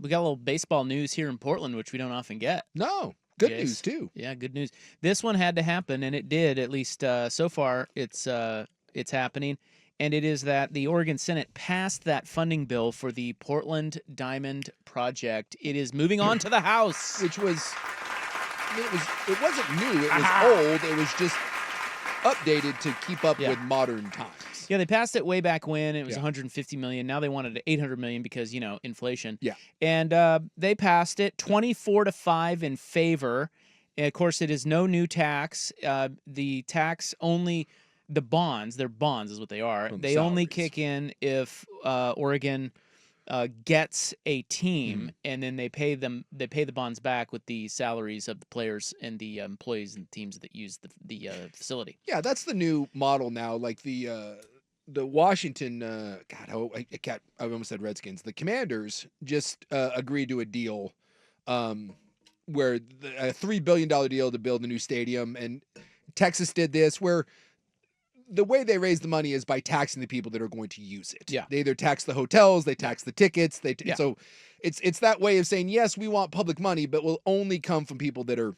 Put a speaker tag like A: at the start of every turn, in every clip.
A: We got a little baseball news here in Portland, which we don't often get.
B: No. Good
A: Jace.
B: news, too.
A: Yeah, good news. This one had to happen, and it did. At least so far, it's happening. And it is that the Oregon Senate passed that funding bill for the Portland Diamond Project. It is moving on to the House.
B: Which was, I mean, it wasn't new. It was old. It was just updated to keep up with modern times.
A: Yeah, they passed it way back when. It was
B: Yeah.
A: $150 million. Now they wanted $800 million because, inflation.
B: Yeah.
A: And they passed it 24-5 in favor. And of course, it is no new tax. The tax only, the bonds, they're bonds is what they are.
B: From
A: They only
B: salaries.
A: kick in if Oregon gets a team, and then they pay the bonds back with the salaries of the players and the employees and teams that use the facility.
B: Yeah, that's the new model now. Like the Washington, I almost said Redskins. The Commanders just agreed to a deal where a $3 billion deal to build a new stadium. And Texas did this where the way they raise the money is by taxing the people that are going to use it.
A: Yeah.
B: They either tax the hotels, they tax the tickets. So it's that way of saying, yes, we want public money, but will only come from people that are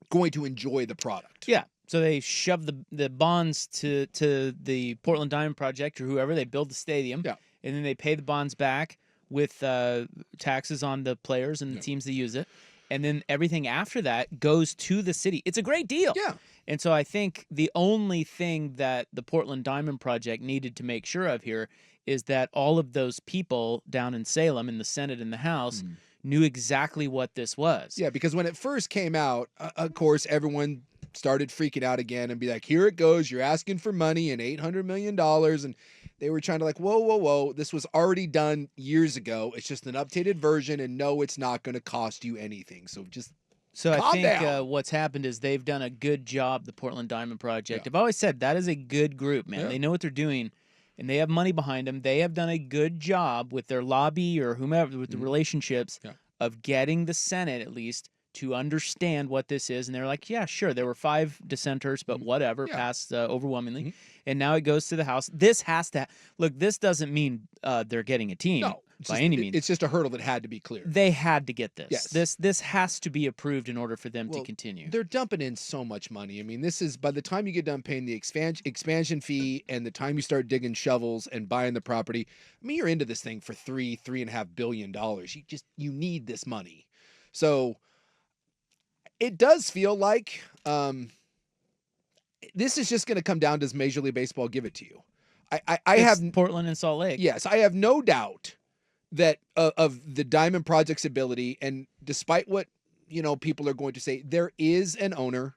B: going to enjoy the product.
A: Yeah. So they shove the bonds to the Portland Diamond Project or whoever. They build the stadium, and then they pay the bonds back with taxes on the players and the teams that use it. And then everything after that goes to the city. It's a great deal.
B: Yeah.
A: And so I think the only thing that the Portland Diamond Project needed to make sure of here is that all of those people down in Salem in the Senate and the House knew exactly what this was.
B: Yeah, because when it first came out, of course, everyone started freaking out again and be like, here it goes. You're asking for money and $800 million. And they were trying to whoa. This was already done years ago. It's just an updated version. And no, it's not going to cost you anything. So just
A: I
B: calm
A: think
B: down.
A: what's happened is they've done a good job, the Portland Diamond Project. I've always said that is a good group, man. They know what they're doing, and they have money behind them. They have done a good job with their lobby or whomever, with the relationships of getting the Senate, at least, to understand what this is. And they're like, yeah, sure. There were 5 dissenters, but whatever, passed overwhelmingly. And now it goes to the House. This has to look. This doesn't mean they're getting a team by any means.
B: It's just a hurdle that had to be cleared.
A: They had to get this.
B: Yes.
A: This has to be approved in order for them to continue.
B: They're dumping in so much money. I mean, this is by the time you get done paying the expansion fee and the time you start digging shovels and buying the property. I mean, you're into this thing for $3.5 billion. You need this money. So it does feel like this is just going to come down. Does Major League Baseball give it to you? I have
A: Portland and Salt Lake.
B: Yes, I have no doubt that of the Diamond Project's ability, and despite what people are going to say, there is an owner.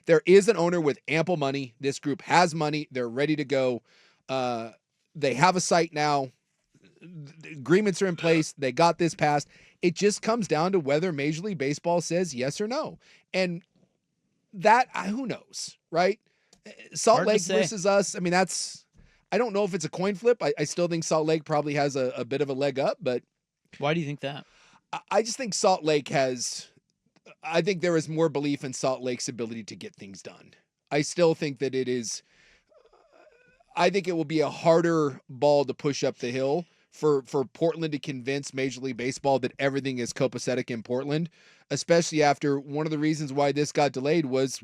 B: There is an owner with ample money. This group has money. They're ready to go. They have a site now. The agreements are in place. They got this passed. It just comes down to whether Major League Baseball says yes or no. And that, who knows, right? Salt Lake versus us. I mean, I don't know if it's a coin flip. I still think Salt Lake probably has a bit of a leg up, but
A: why do you think that?
B: I just think Salt Lake I think there is more belief in Salt Lake's ability to get things done. I still think that I think it will be a harder ball to push up the hill for Portland to convince Major League Baseball that everything is copacetic in Portland, especially after one of the reasons why this got delayed was,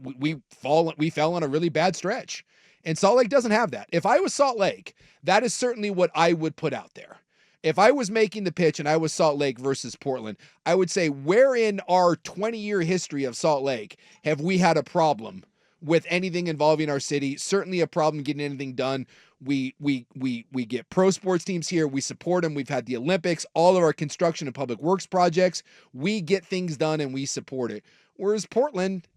B: we fell on a really bad stretch. And Salt Lake doesn't have that. If I was Salt Lake, that is certainly what I would put out there. If I was making the pitch and I was Salt Lake versus Portland, I would say, where in our 20-year history of Salt Lake have we had a problem with anything involving our city? Certainly a problem getting anything done. We get pro sports teams here. We support them. We've had the Olympics, all of our construction and public works projects. We get things done and we support it. Whereas Portland,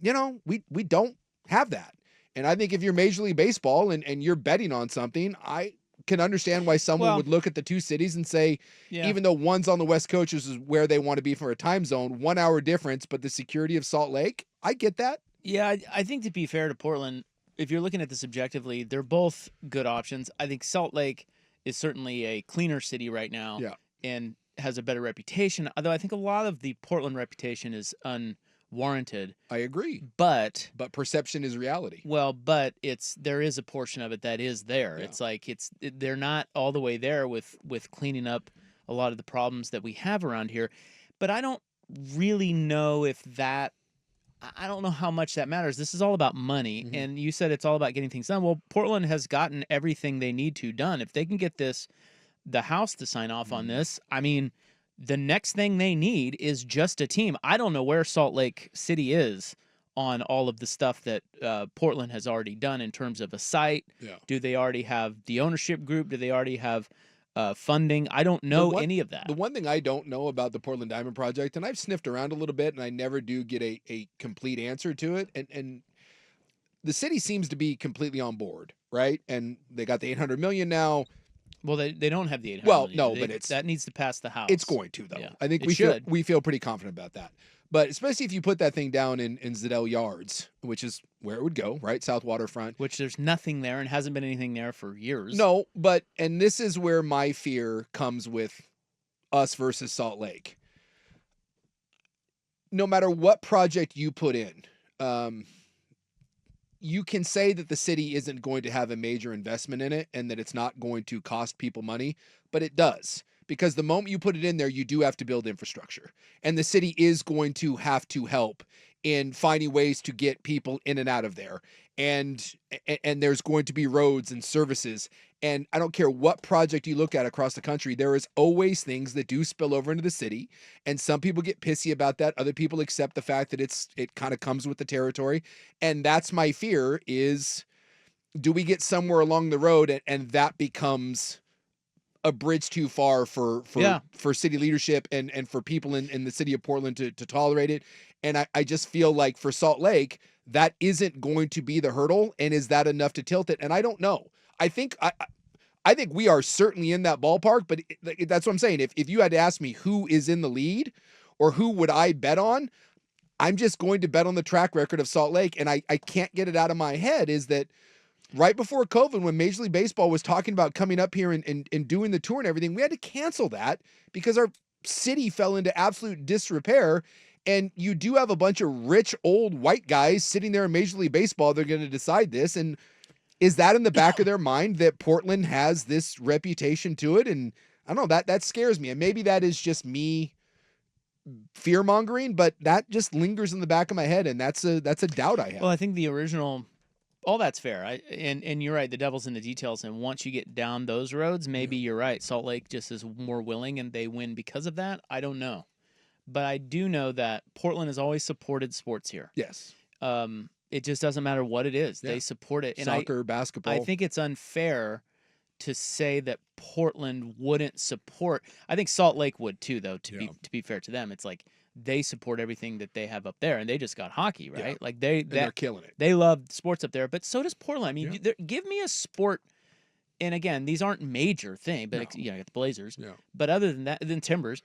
B: we don't have that. And I think if you're Major League Baseball and you're betting on something, I can understand why someone would look at the two cities and say, even though one's on the West Coast, which is where they want to be for a time zone, 1 hour difference, but the security of Salt Lake, I get that.
A: Yeah, I think to be fair to Portland, if you're looking at this objectively, they're both good options. I think Salt Lake is certainly a cleaner city right now and has a better reputation, although I think a lot of the Portland reputation is warranted.
B: I agree.
A: But
B: perception is reality.
A: Well, but there is a portion of it that is there.
B: Yeah.
A: It's like they're not all the way there with cleaning up a lot of the problems that we have around here. But I don't really know if that. I don't know how much that matters. This is all about money, and you said it's all about getting things done. Well, Portland has gotten everything they need to done. If they can get the House to sign off on this, I mean, the next thing they need is just a team. I don't know where Salt Lake City is on all of the stuff that Portland has already done in terms of a site.
B: Yeah.
A: Do they already have the ownership group? Do they already have funding? I don't know any of that.
B: The one thing I don't know about the Portland Diamond Project, and I've sniffed around a little bit, and I never do get a complete answer to it, and the city seems to be completely on board, right? And they got the $800 million now.
A: Well, they don't have the 800
B: Well,
A: million.
B: no, but
A: that needs to pass the House.
B: It's going to, though.
A: Yeah,
B: I think we feel pretty confident about that. But especially if you put that thing down in Zedell Yards, which is where it would go, right? South Waterfront.
A: Which there's nothing there and hasn't been anything there for years.
B: No, and this is where my fear comes with us versus Salt Lake. No matter what project you put in, you can say that the city isn't going to have a major investment in it and that it's not going to cost people money, but it does. Because the moment you put it in there, you do have to build infrastructure. And the city is going to have to help in finding ways to get people in and out of there. And there's going to be roads and services. And I don't care what project you look at across the country, there is always things that do spill over into the city. And some people get pissy about that. Other people accept the fact that it kind of comes with the territory. And that's my fear is, do we get somewhere along the road and that becomes a bridge too far for city leadership and for people in the city of Portland to tolerate it. And I just feel like for Salt Lake, that isn't going to be the hurdle. And is that enough to tilt it? And I don't know. I think we are certainly in that ballpark, but that's what I'm saying. If you had to ask me who is in the lead or who would I bet on, I'm just going to bet on the track record of Salt Lake. And I can't get it out of my head is that right before COVID, when Major League Baseball was talking about coming up here and doing the tour and everything, we had to cancel that because our city fell into absolute disrepair. And you do have a bunch of rich old white guys sitting there in Major League Baseball. They're going to decide this. And is that in the back of their mind that Portland has this reputation to it? And I don't know, that scares me. And maybe that is just me fear mongering, but that just lingers in the back of my head. And that's a doubt I have.
A: Well, I think the original, all that's fair. And you're right. The devil's in the details. And once you get down those roads, maybe you're right. Salt Lake just is more willing and they win because of that. I don't know. But I do know that Portland has always supported sports here.
B: Yes.
A: It just doesn't matter what it is. Yeah. They support it. And
B: soccer, basketball.
A: I think it's unfair to say that Portland wouldn't support. I think Salt Lake would too, though, to be fair to them. It's like they support everything that they have up there, and they just got hockey, right?
B: Yeah.
A: Like
B: they're killing it.
A: They love sports up there, but so does Portland. I mean, give me a sport. And again, these aren't major things, but I got the Blazers. Yeah. But other than that, than Timbers,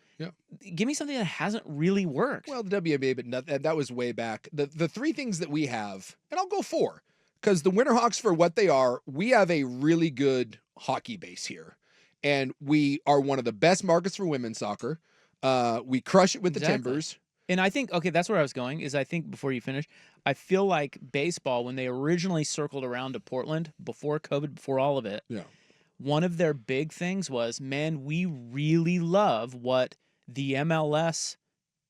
A: give me something that hasn't really worked.
B: Well, the WNBA, but that was way back. The three things that we have, and I'll go four, because the Winterhawks, for what they are, we have a really good hockey base here, and we are one of the best markets for women's soccer. We crush it with the Timbers.
A: And I think, that's where I was going, is I think before you finish, I feel like baseball, when they originally circled around to Portland, before COVID, before all of it, one of their big things was, man, we really love what the MLS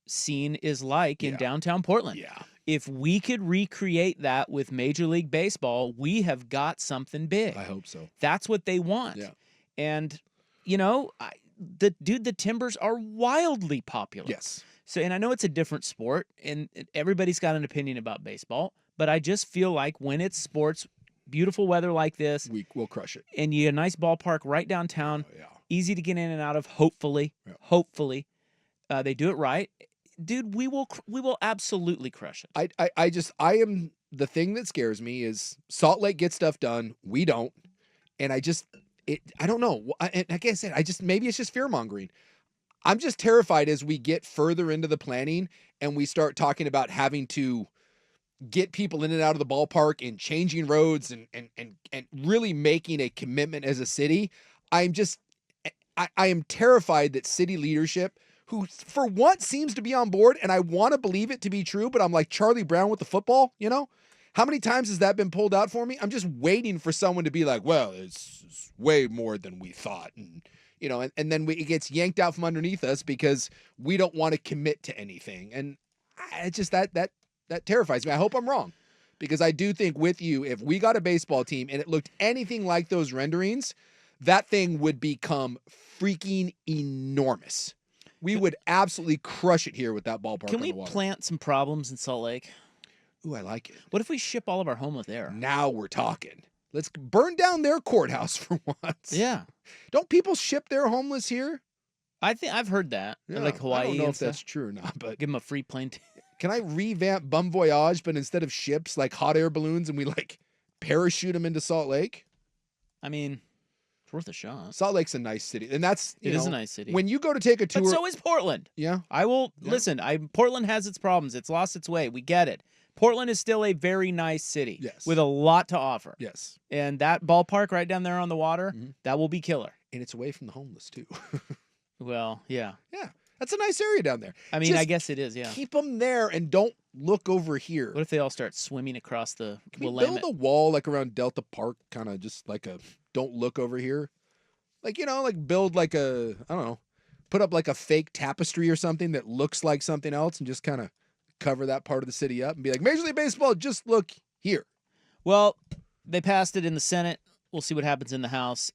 A: scene is like in downtown Portland. Yeah. If we could recreate that with Major League Baseball, we have got something big.
B: I hope so.
A: That's what they want. Yeah. And, the Timbers are wildly popular.
B: Yes.
A: So, and I know it's a different sport, and everybody's got an opinion about baseball, but I just feel like when it's sports, beautiful weather like this,
B: we'll crush it.
A: And you get a nice ballpark right downtown, easy to get in and out of. Hopefully, they do it right, dude. We will absolutely crush it.
B: I am the thing that scares me is Salt Lake gets stuff done, we don't, and I don't know. And like I said, maybe it's just fear mongering. I'm just terrified as we get further into the planning and we start talking about having to get people in and out of the ballpark and changing roads and really making a commitment as a city. I am terrified that city leadership who for once seems to be on board, and I want to believe it to be true, but I'm like Charlie Brown with the football, you know? How many times has that been pulled out for me? I'm just waiting for someone to be like, well, it's way more than we thought. And, you know, and then it gets yanked out from underneath us because we don't want to commit to anything. And it's just that terrifies me. I hope I'm wrong, because I do think with you, if we got a baseball team and it looked anything like those renderings, that thing would become freaking enormous. We would absolutely crush it here with that ballpark.
A: Can we plant some problems in Salt Lake?
B: Ooh, I like it.
A: What if we ship all of our homeless there?
B: Now we're talking. Let's burn down their courthouse for once.
A: Yeah.
B: Don't people ship their homeless here?
A: I think I've heard that.
B: Yeah,
A: Like Hawaii.
B: I don't know
A: and
B: if that's true or not, but
A: give them a free plane ticket.
B: Can I revamp Bum Voyage, but instead of ships, like hot air balloons, and we like parachute them into Salt Lake?
A: I mean, it's worth a shot.
B: Salt Lake's a nice city, and that's
A: it is a nice city.
B: When you go to take a tour,
A: but so is Portland.
B: Yeah,
A: I will listen. Portland has its problems. It's lost its way. We get it. Portland is still a very nice city.
B: Yes.
A: With a lot to offer.
B: Yes.
A: And that ballpark right down there on the water, that will be killer.
B: And it's away from the homeless too.
A: Well, yeah.
B: Yeah. That's a nice area down there.
A: I mean, I guess it is, yeah.
B: Keep them there and don't look over here.
A: What if they all start swimming across the
B: Can we build a wall like around Delta Park, kind of just like a don't look over here? Like, you know, like build like a, I don't know, put up like a fake tapestry or something that looks like something else and just kind of cover that part of the city up and be like, Major League Baseball, just look here.
A: Well, they passed it in the Senate. We'll see what happens in the House.